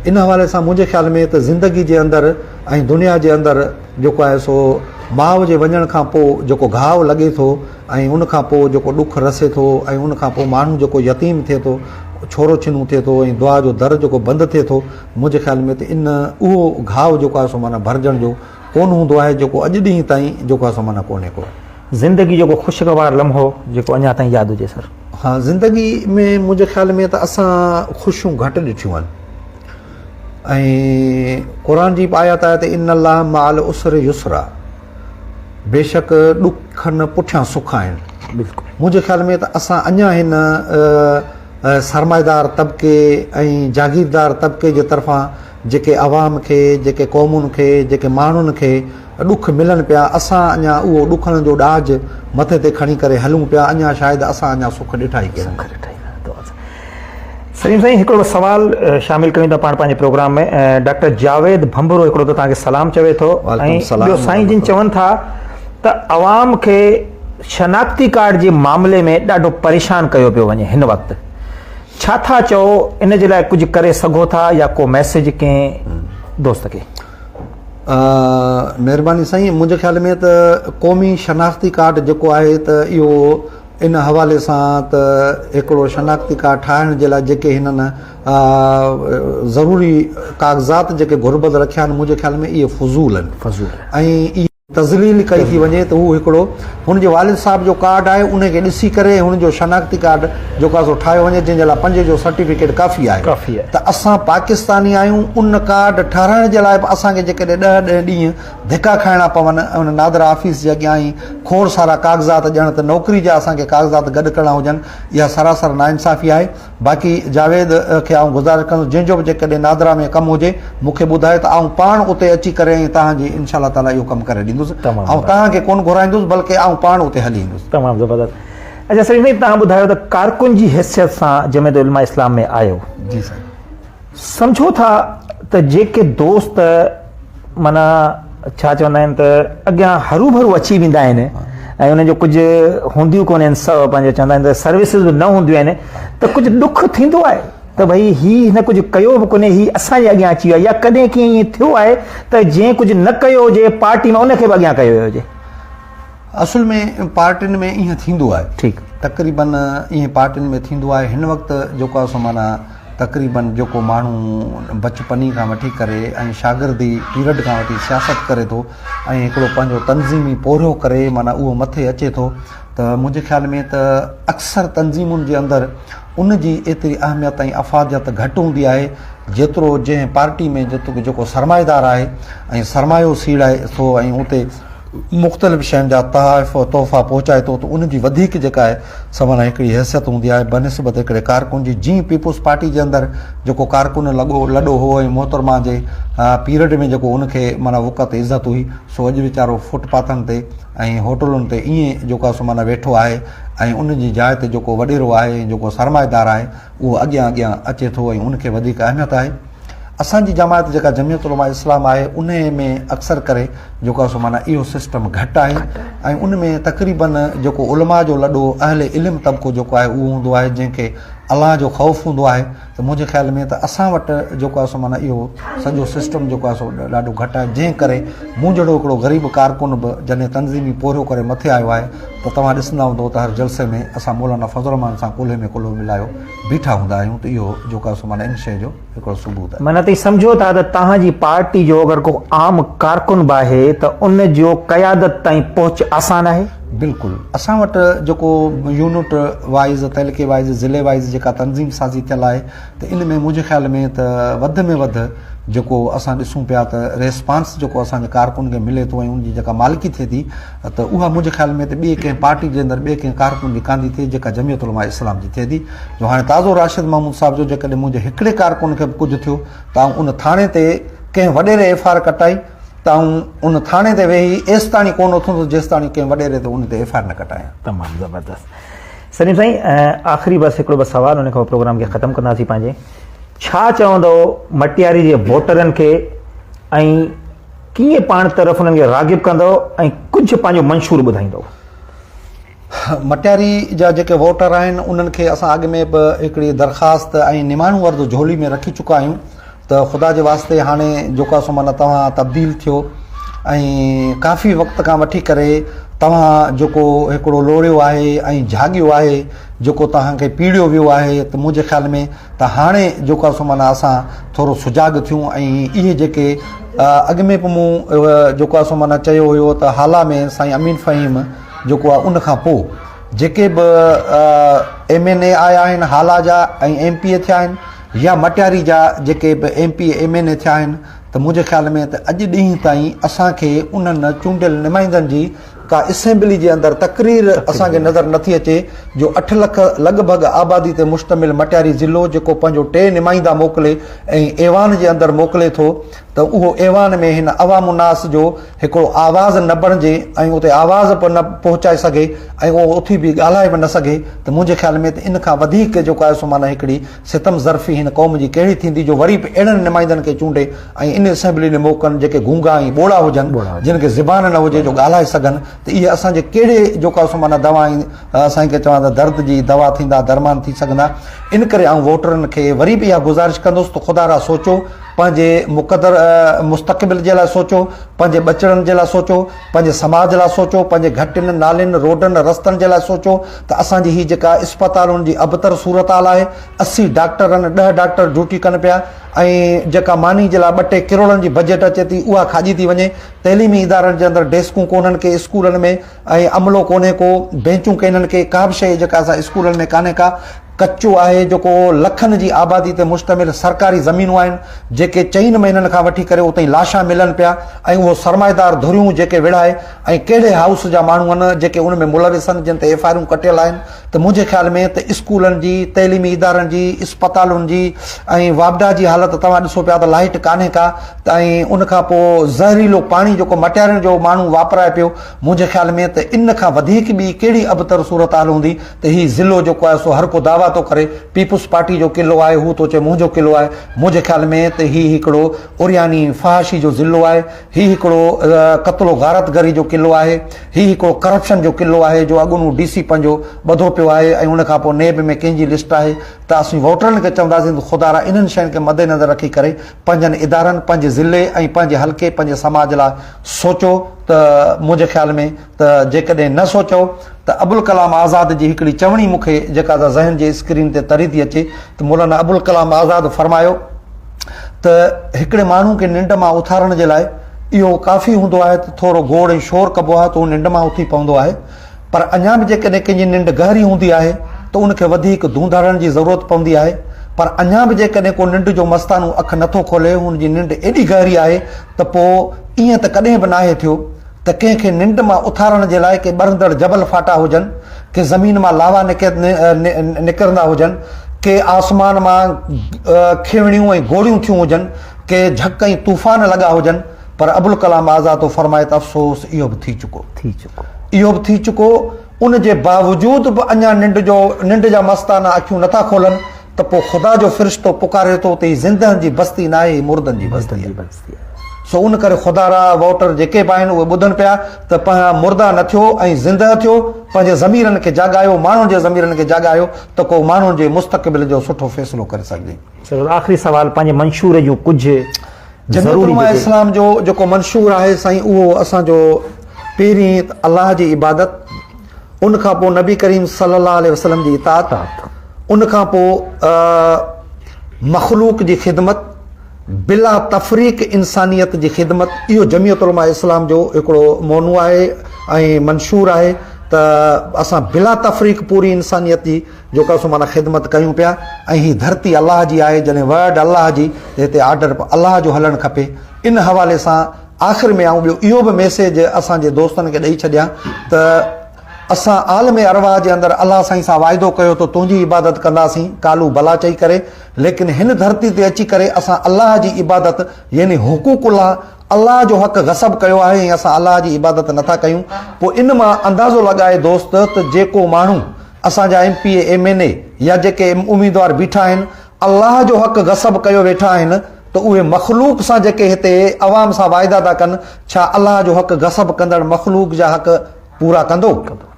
इन हवाले सां मुंहिंजे ख़्याल में त ज़िंदगी जे अंदरि ऐं दुनिया जे अंदरि जेको आहे सो माउ जे वञण खां पोइ जेको घाव लॻे थो ऐं उन खां पोइ जेको ॾुखु रसे थो ऐं उन खां पोइ माण्हू जेको यतीम थिए थो, छोरो छिनू थिए थो ऐं दुआ जो दर जेको बंदि थिए थो, मुंहिंजे ख़्याल में त उहो घाव जेको आहे सो माना भरिजण जो कोन हूंदो आहे जेको अॼु ॾींहं ताईं जेको आहे सो माना कोन्हे को। ज़िंदगी जो को ख़ुशगवार लम्हो जेको अञा ताईं यादि हुजे सर? हा, ज़िंदगी में मुंहिंजे ख़्याल में त असां ख़ुशियूं घटि ॾिठियूं आहिनि ऐं क़ुरान जी आयत आहे त इन अल्लाह माल उसर युसरा, बेशक ॾुखनि पुठियां सुख आहिनि। बिल्कुलु मुंहिंजे ख़्याल में त असां अञा हिन सरमाएदार तबिके ऐं जागीरदार तबिके जे तरफ़ां जेके अवाम खे, जेके क़ौमुनि खे, जेके माण्हुनि खे ॾुख मिलनि पिया, असां अञा उहो ॾुखनि जो ॾाज मथे ते खणी करे हलूं पिया। अञा शायदि असां अञा सुख ॾिठा ई कोन्हनि। सलीम साईं, हिकिड़ो सवाल शामिलु कयूं था पाण पंहिंजे प्रोग्राम में। डॉक्टर जावेद भंभरो हिकिड़ो त तव्हांखे सलाम चवे थो ऐं ॿियो साईं जिन चवनि था त अवाम खे शनाख्ती कार्ड जे मामले में ॾाढो परेशान कयो पियो वञे हिन वक़्तु, छा था चओ इन जे लाइ कुझु करे सघो था या को मैसेज कंहिं दोस्त खे? महिरबानी साईं, मुंहिंजे ख़्याल में त क़ौमी शनाख्ती कार्ड जेको आहे त इहो इन हवाले सां त हिकिड़ो शनाख्ती कार्ड ठाहिण जे लाइ जेके हिननि ज़रूरी कागज़ात जेके घुरबल रखिया आहिनि, मुंहिंजे ख़्याल में इहे फज़ूल आहिनि ऐं तज़लील कई थी वञे त हू हिकिड़ो हुनजे वालिद साहब जो कार्ड आहे उनखे ॾिसी करे हुनजो शनाख्ती कार्ड जेको आहे सो ठाहियो वञे, जंहिंजे लाइ 5 जो सर्टिफिकेट काफ़ी आहे। त असां पाकिस्तानी आहियूं, उन कार्ड ठाराइण जे लाइ बि असांखे जेकॾहिं 10 ॾींहं धिका खाइणा पवनि उन नादरा ऑफिस जे अॻियां ई खोड़ सारा कागज़ात ॼण त नौकिरी जा असांखे कागज़ात गॾु करणा हुजनि, इहा सरासर नाइंसाफ़ी आहे। बाक़ी जावेद खे आउं गुज़ारिश कंदुसि जंहिंजो बि जेकॾहिं नादरा में कमु हुजे मूंखे ॿुधाए त आउं पाण उते अची करे ऐं तव्हांजी इनशा ताला इहो कमु करे ॾींदुसि ऐं तव्हांखे कोन घुराईंदुसि बल्कि आउं पाण उते हली ईंदुसि। तमामु ज़बरदस्त। अच्छा सलीम साईं, तव्हां ॿुधायो त कारकुन जी हैसियत सां जमीयत उलमा इस्लाम में आयो, जी साईं, सम्झो था त जेके दोस्त माना छा चवंदा आहिनि त अॻियां हरू भरू अची वेंदा आहिनि ऐं उन्हनि जो कुझु हूंदियूं कोन आहिनि, पंहिंजो चवंदा आहिनि त सर्विसिस बि न हूंदियूं आहिनि, त कुझु ॾुख थींदो आहे त भई हीउ हिन कुझु कयो बि कोन्हे, हीउ असांजे अॻियां अची वियो आहे, या कॾहिं कीअं ईअं थियो आहे त जंहिं कुझु न कयो हुजे पार्टी में उनखे बि अॻियां कयो वियो हुजे? असुल में पार्टियुनि में ईअं थींदो आहे। ठीकु। तक़रीबन ईअं पार्टियुनि में थींदो आहे। हिन वक़्तु जेको आहे सो माना तक़रीबन जेको माण्हू बचपनी खां वठी करे ऐं शागिर्दी पीरियड खां वठी सियासत करे थो ऐं हिकिड़ो पंहिंजो तंज़ीमी पोरियो करे माना उहो मथे अचे थो, त मुंहिंजे ख़्याल में त अक्सर तंज़ीमुनि जे अंदरि उन जी एतिरी अहमियत ऐं अफ़ादियत घटि हूंदी आहे जेतिरो जंहिं पार्टी में जेको सरमाएदार आहे ऐं सरमायो सीड़ाए थो ऐं उते मुख़्तलिफ़ शयुनि जा तोहफ़ा पहुचाए थो, त उनजी वधीक जेका आहे सवाना हिकिड़ी हैसियत हूंदी आहे बनिस्बत हिकिड़े कारकुन जी। जीअं पीपुल्स पार्टी जे अंदरि जेको कारकुन लॾो हो ऐं मोहतरमा जे पीरियड में जेको उनखे माना वक़्तु इज़त हुई, सो अॼु वीचारो फुटपाथनि ते ऐं होटलुनि ते ईअं जेको आहे सो माना वेठो आहे ऐं उनजी जाइ ते जेको वॾेरो आहे जेको सरमाएदार आहे उहो अॻियां अॻियां अचे थो ऐं उनखे वधीक अहमियत आहे। असांजी जमात जेका जमियत उलमा इस्लाम आहे उन में अक्सर करे जेको आहे सो माना इहो सिस्टम घटि आहे ऐं उन में तक़रीबन जेको उलमा जो लॾो अहले इल्मु तबिको जेको आहे उहो हूंदो आहे जंहिंखे अलाह जो ख़ौफ़ हूंदो आहे। त मुंहिंजे ख़्याल में त असां वटि जेको आहे सो माना इहो सॼो सिस्टम जेको आहे सो ॾाढो घटि आहे, जंहिं करे मूं जहिड़ो हिकिड़ो ग़रीब कारकुन बि जॾहिं तंज़ीमी पोरियो करे मथे आयो आहे त तव्हां ॾिसंदा हूंदो त हर जलसे में असां मौलाना फज़ल रहमान सां कुल्हे में कुल्हो मिलायो बीठा हूंदा आहियूं, त इहो जेको आहे सो माना इन शइ जो हिकिड़ो सबूत आहे। माना तव्हां सम्झो था त तव्हांजी पार्टी जो अगरि को आम कारकुन बि आहे त उन जो क़यादत ताईं पहुच आसान आहे? बिल्कुलु। असां वटि जेको यूनिट वाइज़ तहलके वाइज़ ज़िले वाइज़ जेका तंज़ीम साज़ी थियल आहे त इन में मुंहिंजे ख़्याल में त वधि में वधि जेको असां ॾिसूं पिया त रेस्पॉन्स जेको असांजे कारकुन खे मिले थो ऐं उनजी जेका मालिकी थिए थी त उहा मुंहिंजे ख़्याल में त ॿिए कंहिं पार्टी जे अंदरि ॿिए कंहिं कारकुन जी कान थी थिए जेका जमियत उलमा इस्लाम जी थिए थी। जो हाणे ताज़ो राशिद महमूद साहिब जो जेकॾहिं मुंहिंजे हिकिड़े कारकुन खे बि कुझु थियो त उन थाणे ते कंहिं वॾेरे एफ आर कटाई त उन थाणे ते वेही एसि ताणी कोन उथंदो जेसि ताणी कंहिं वॾेरे ते उन ते एफ आर न कटायां। तमामु ज़बरदस्त। सलीम साईं, आख़िरी बस हिकिड़ो बस सवाल उन खां प्रोग्राम खे ख़तमु कंदासीं पंहिंजे। छा चवंदो मटियारी जे वोटरनि खे ऐं कीअं पाण तरफ़ उन्हनि खे राग़िब कंदो ऐं कुझु पंहिंजो मंशूर ॿुधाईंदो? मटियारी जा जेके वोटर आहिनि उन्हनि खे असां अॻु में बि हिकिड़ी दरख़्वास्त ऐं निमाणू अर्ज़ु झोली में रखी चुका आहियूं त ख़ुदा जे वास्ते हाणे जेको आहे सो माना तव्हां तब्दील थियो ऐं काफ़ी वक़्त खां वठी करे तव्हां जेको हिकिड़ो लोड़ियो आहे ऐं जाॻियो आहे जेको तव्हांखे पीड़ियो वियो आहे, त मुंहिंजे ख़्याल में त हाणे जेको आहे सो माना असां थोरो सुजाॻ थियूं ऐं इहे जेके अॻु में बि मूं जेको आहे सो माना चयो हुयो त हाला में साईं अमीन फ़हीम जेको आहे उन खां पोइ जेके बि MNA आया आहिनि हाला जा ऐं MPA थिया आहिनि या मटियारी जा जेके बि MPA MNA थिया आहिनि, त मुंहिंजे ख़्याल में त अॼु ॾींहं ताईं असांखे उन्हनि चूंडियल नुमाइंदनि जी का असेंबली जे अंदरि तक़रीर असांखे नज़र नथी अचे जो 8 लख लॻभॻि आबादी ते मुश्तमिल मटियारी ज़िलो जेको पंहिंजो 2 नुमाइंदा मोकिले ऐं ऐवान जे अंदरि मोकिले थो, त उहो ऐवान में हिन अवामुनास जो हिकिड़ो आवाज़ न बणिजे ऐं उते आवाज़ बि न पहुचाए सघे ऐं उहो उथी बि ॻाल्हाए बि न सघे, त मुंहिंजे ख़्याल में त इन खां वधीक जेको आहे सो माना हिकिड़ी सितम ज़र्फ़ी हिन क़ौम जी कहिड़ी थींदी जो वरी बि अहिड़नि नुमाइंदनि खे चूंडे ऐं इन असेंबली में मोकनि जेके गूंगा ऐं ॿोड़ा हुजनि जिन खे ज़बान न हुजे जो ॻाल्हाए सघनि, त इहे असांजे कहिड़े जेको आहे सो माना दवा असांखे चवां त दर्द जी दवा थींदा दरमान थी सघंदा। इन करे आउं वोटरनि खे वरी बि इहा गुज़ारिश कंदुसि त ख़ुदा रा सोचो, पंहिंजे मुक़दर मुस्तक़बिल जे लाइ सोचो, पंहिंजे बचड़नि जे लाइ सोचो, पंहिंजे समाज लाइ सोचो, पंहिंजे घटियुनि नालियुनि रोडनि रस्तनि जे लाइ सोचो त असांजी हीअ जेका इस्पतालुनि जी अबतर सूरत हाल आहे, 80 डॉक्टरनि 10 डॉक्टर ड्यूटी कनि पिया ऐं जेका मानी जे लाइ 2-3 करोड़नि जी बजट अचे थी उहा खाजी थी वञे, तइलीमी इदारनि जे अंदरि डेस्कूं कोन्हनि के स्कूलनि में ऐं अमलो कोन्हे को, बेंचूं कोन्हनि के, का बि शइ जेका असां स्कूलनि में कान्हे का, कच्चो आहे जेको लखनि जी आबादी ते मुश्तमिल सरकारी ज़मीनूं आहिनि जेके 4 महीननि खां वठी करे उते लाशा मिलनि पिया ऐं उहो सरमाएदार धुरियूं जेके विढ़ाए ऐं कहिड़े हाउस जा माण्हू आहिनि जेके उन में मुलविस आहिनि जिन ते FIR कटियल आहिनि, त मुंहिंजे ख़्याल में त स्कूलनि जी तइलीमी इदारनि जी इस्पतालुनि जी ऐं वाबडा जी हालत तव्हां ॾिसो पिया त लाइट कान्हे का, त ऐं उन खां पोइ ज़हरीलो पाणी जेको मटियारियुनि जो माण्हू वापराए पियो, मुंहिंजे ख़्याल में त इन खां वधीक ॿी कहिड़ी अबतर सूरत हाल हूंदी त हीउ ज़िलो जेको आहे सो हर को दावा थो करे पीपुल्स पार्टी जो किलो आहे, हू थो चए मुंहिंजो किलो आहे। मुंहिंजे ख़्याल में त हीउ हिकिड़ो उरियानी फहाशी जो ज़िलो आहे, हीउ हिकिड़ो क़त्लो गारतगरी जो किलो आहे, हीउ हिकिड़ो करप्शन जो किलो आहे जो अॻूणो DC पंहिंजो ॿधो पियो आहे ऐं उन खां पोइ नेब में कंहिंजी लिस्ट आहे, त असीं वोटरनि खे चवंदासीं त ख़ुदा रा इन्हनि शयुनि खे मद्देनज़र रखी करे पंहिंजनि इदारनि पंहिंजे ज़िले ऐं पंहिंजे हल्के पंहिंजे समाज लाइ सोचो त त मुंहिंजे ख़्याल में त जेकॾहिं न सोचो त अबुल कलाम आज़ाद जी हिकिड़ी चवणी मूंखे जेका त ज़हन जे स्क्रीन ते तरी थी अचे त मौलाना अबुल कलाम आज़ाद फरमायो त हिकिड़े माण्हू खे निंड मां उथारण जे लाइ इहो काफ़ी हूंदो आहे त थोरो गोड़ ऐं शोर कबो आहे त उहो निंड मां उथी पवंदो आहे, पर अञा बि जेकॾहिं कंहिंजी निंड गहरी हूंदी आहे त उनखे वधीक धूंधारण जी ज़रूरत पवंदी आहे, पर अञा बि जेकॾहिं को निंड जो मस्तानो अखि नथो खोले, हुनजी निंड एॾी गहरी आहे त पोइ ईअं त कॾहिं बि नाहे थियो त कंहिंखे निंड मां उथारण जे लाइ के ॿरंदड़ जबल फाटा हुजनि, के ज़मीन मां लावा निकिरंदा हुजनि, के आसमान मां खेवणियूं ऐं गोड़ियूं थियूं हुजनि, के झक ऐं तूफ़ान लॻा हुजनि, पर अबुल कलाम आज़ाद फरमाए त अफ़सोस इहो बि थी चुको। उन जे बावजूद बि अञा निंड जा मस्ताना अखियूं नथा खोलनि त पोइ ख़ुदा जो फ़रिश्तो पुकारे थो त हीअ ज़िंदहनि जी बस्ती न आहे, मुर्दनि जी बस्ती आहे। सो उन करे ख़ुदा रा वोटर जेके बि आहिनि उहे ॿुधनि पिया त मुर्दा न थियो ऐं ज़िंदह थियो, पंहिंजे ज़मीरनि खे जाॻायो, माण्हुनि जे ज़मीरनि खे जाॻायो त को माण्हुनि जे मुस्तक़बिल जो सुठो फ़ैसिलो करे सघिजे। चलो आख़िरी सवाल, पंहिंजे मंशूर जूं कुझु जमीयत उलमा इस्लाम जो जेको मंशूर आहे साईं, उहो असांजो पहिरीं अलाह जी इबादत, उन खां पोइ नबी करीम सल्लल्लाहु अलैहि वसल्लम जी इताअत, उन खां पोइ मख़लूक जी ख़िदमत, बिला तफ़रीक इंसानियत जी ख़िदमत, इहो जमीयत उलमा इस्लाम जो हिकिड़ो मोनू आहे ऐं मंशूर आहे त असां बिला तफ़रीक पूरी इंसानियत जी जेका सो माना ख़िदमत कयूं पिया। ऐं हीअ धरती अलाह जी आहे, जॾहिं वर्ड अलाह जी त हिते आर्डर अलाह जो हलणु खपे। इन हवाले सां आख़िर में ॿियो इहो बि मैसेज असांजे दोस्तनि खे ॾेई छॾियां त असां आलमे अरवाह जे अंदरि अलाह साईं सां वाइदो कयो त तुंहिंजी इबादत कंदासीं, कालू भला चई करे, लेकिन हिन धरती ते अची करे असां अलाह जी इबादत यानी हुकूकुल्लाह, अलाह जो हक़ गसब कयो आहे ऐं असां अलाह जी इबादत नथा कयूं। पोइ इन मां अंदाज़ो लॻाए दोस्त त जेको माण्हू असांजा MP MNA या जेके उम्मीदवार बीठा आहिनि अलाह जो हक़ गसब कयो वेठा आहिनि, त उहे मख़लूक सां जेके हिते अवाम सां वाइदा था कनि, छा अलाह जो हक़ गसब कंदड़ मख़लूक जा हक़ पूरा कंदो?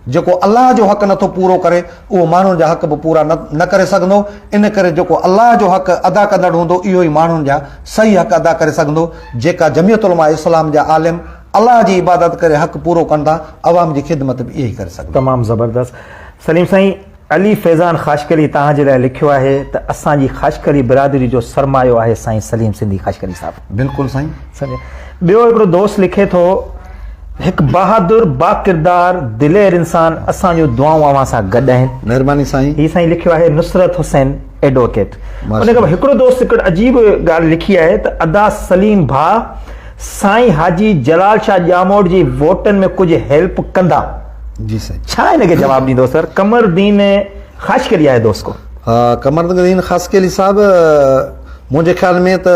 जेको अलाह जो हक़ नथो पूरो करे उहो माण्हुनि जा हक़ बि पूरा न करे सघंदो। इन करे जेको अलाह जो हक़ अदा कंदड़ हूंदो इहो ई माण्हुनि जा सही हक़ अदा करे सघंदो। जेका जमीयत उलमा इस्लाम जा आलिम अलाह जी इबादत करे हक़ पूरो कनि था, अवाम जी ख़िदमत बि इहा ई करे सघंदा। तमामु ज़बरदस्त। सलीम साईं, अली फैज़ान ख़ाशकली तव्हांजे लाइ लिखियो आहे त असांजी ख़ाशकली बिरादरी जो सरमायो आहे साईं सलीम सिंधी ख़ाशकली साहिबु। बिल्कुलु साईं। ॿियो हिकिड़ो दोस्त लिखे थो, हिकु बहादुर बाकिरदार दिलेर इंसान, असांजो दुआऊं अवां सां गॾु आहिनि। महिरबानी साईं। हीअ साईं लिखियो आहे नुसरत हुसैन एडवोकेट। उन खां हिकिड़ो दोस्त हिकिड़ो अजीब ॻाल्हि लिखी आहे त अदा सलीम भाउ साईं हाजी जलाल शाह ॼामोड़ जी वोटनि में कुझु हेल्प कंदा? जी साईं। छा हिनखे जवाबु ॾींदो सर? कमरदीन ख़ाशकली आहे दोस्त को। हा, कमरदीन ख़ाशकली साहिबु, मुंहिंजे ख़्याल में त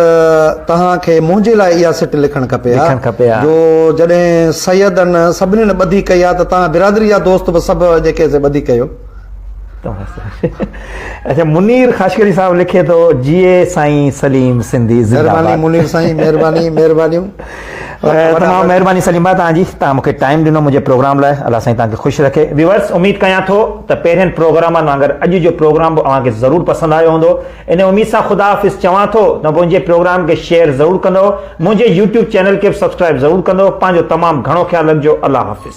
तव्हांखे मुंहिंजे लाइ इहा सिट लिखणु खपे जो जॾहिं सैयदनि सभिनीनि ॿधी कई आहे त तव्हां बिरादरी जा दोस्त बि सभु जेके ॿधी कयो। अच्छा, मुनीर ख़ाशकली साहब लिखे थो, जीए साईं सलीम सिंधी। महिरबानी मुनीर साईं, महिरबानी, महिरबानियूं। तमामु महिरबानी सलीम भाउ तव्हांजी, तव्हां मूंखे टाइम ॾिनो मुंहिंजे प्रोग्राम लाइ। अलाह साईं तव्हांखे ख़ुशि रखे। व्यूअर्स, उमेद कयां थो त पहिरियनि प्रोग्रामनि वांगुरु अॼु जो प्रोग्राम बि तव्हांखे ज़रूरु पसंदि आयो हूंदो। इन उमेद सां ख़ुदा हाफ़िज़ चवां थो त मुंहिंजे प्रोग्राम खे शेयर ज़रूरु कंदो, मुंहिंजे YouTube चैनल खे बि सब्सक्राइब ज़रूरु कंदो। पंहिंजो तमामु घणो ख़्यालु रखिजो। अलाह हाफ़िज़।